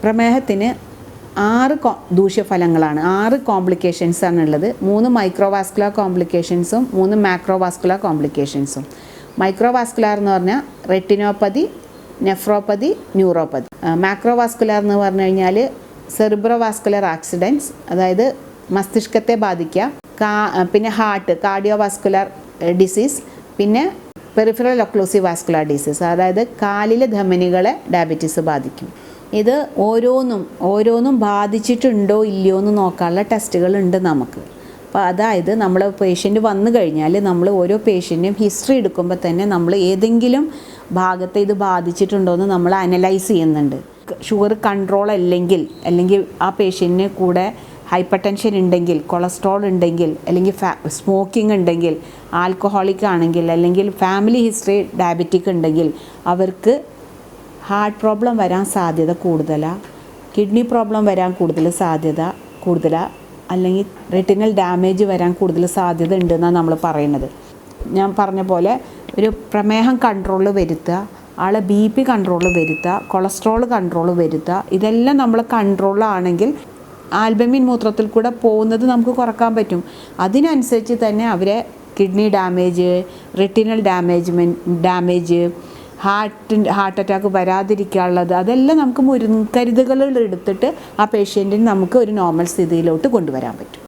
പ്രമേഹത്തിന് 6 ദൂഷ്യഫലങ്ങളാണ്, 6 കോംപ്ലിക്കേഷൻസാണ് ഉള്ളത്. 3 microvascular കോംപ്ലിക്കേഷൻസും 3 macrovascular കോംപ്ലിക്കേഷൻസും. Microvascular എന്ന് പറഞ്ഞാൽ റെറ്റിനോപ്പതി, നെഫ്രോപ്പതി, ന്യൂറോപ്പതി. മാക്രോവാസ്കുലർ എന്ന് പറഞ്ഞു കഴിഞ്ഞാൽ സെറിബ്രോവാസ്കുലർ ആക്സിഡൻറ്റ്സ്, അതായത് മസ്തിഷ്കത്തെ ബാധിക്കുക. പിന്നെ ഹാർട്ട്, കാർഡിയോവാസ്കുലർ ഡിസീസ്. പിന്നെ പെരിഫറൽ ഒക്ലൂസീവ് വാസ്കുലർ ഡിസീസ്, അതായത് കാലിലെ ധമനികളെ ഡയബറ്റീസ് ബാധിക്കും. ഇത് ഓരോന്നും ബാധിച്ചിട്ടുണ്ടോ ഇല്ലയോ എന്ന് നോക്കാനുള്ള ടെസ്റ്റുകളുണ്ട് നമുക്ക്. അപ്പോൾ അതായത് നമ്മൾ പേഷ്യൻ്റ് വന്നു കഴിഞ്ഞാൽ നമ്മൾ ഓരോ പേഷ്യൻറ്റിനും ഹിസ്റ്ററി എടുക്കുമ്പോൾ തന്നെ നമ്മൾ ഏതെങ്കിലും ഭാഗത്തെ ഇത് ബാധിച്ചിട്ടുണ്ടോ എന്ന് നമ്മൾ അനലൈസ് ചെയ്യുന്നുണ്ട്. ഷുഗർ കൺട്രോൾ അല്ലെങ്കിൽ ആ പേഷ്യൻറ്റിന് കൂടെ ഹൈപ്പർ ടെൻഷൻ ഉണ്ടെങ്കിൽ, കൊളസ്ട്രോൾ ഉണ്ടെങ്കിൽ, അല്ലെങ്കിൽ സ്മോക്കിംഗ് ഉണ്ടെങ്കിൽ, ആൽക്കഹോളിക് ആണെങ്കിൽ, അല്ലെങ്കിൽ ഫാമിലി ഹിസ്റ്ററി ഡയബറ്റിക് ഉണ്ടെങ്കിൽ അവർക്ക് ഹാർട്ട് പ്രോബ്ലം വരാൻ സാധ്യത കൂടുതലാണ്, കിഡ്നി പ്രോബ്ലം വരാൻ സാധ്യത കൂടുതലാണ്, അല്ലെങ്കിൽ റെറ്റിനൽ ഡാമേജ് വരാൻ കൂടുതൽ സാധ്യത ഉണ്ടെന്നാണ് നമ്മൾ പറയുന്നത്. ഞാൻ പറഞ്ഞ പോലെ ഒരു പ്രമേഹം കൺട്രോൾ വരുത്തുക, ആളെ BP കൺട്രോൾ വരുത്തുക, കൊളസ്ട്രോൾ കൺട്രോൾ വരുത്തുക. ഇതെല്ലാം നമ്മൾ കൺട്രോളാണെങ്കിൽ ആൽബമിൻ മൂത്രത്തിൽ കൂടെ പോകുന്നത് നമുക്ക് കുറക്കാൻ പറ്റും. അതിനനുസരിച്ച് തന്നെ അവരെ kidney damage, retinal damage, heart attack വരാതിരിക്കാനുള്ളത്, അതെല്ലാം നമുക്ക് മുൻകരുതലുകൾ എടുത്തിട്ട് ആ പേഷ്യൻറ്റിന് നമുക്ക് ഒരു നോർമൽ സ്ഥിതിയിലോട്ട് കൊണ്ടുവരാൻ പറ്റും.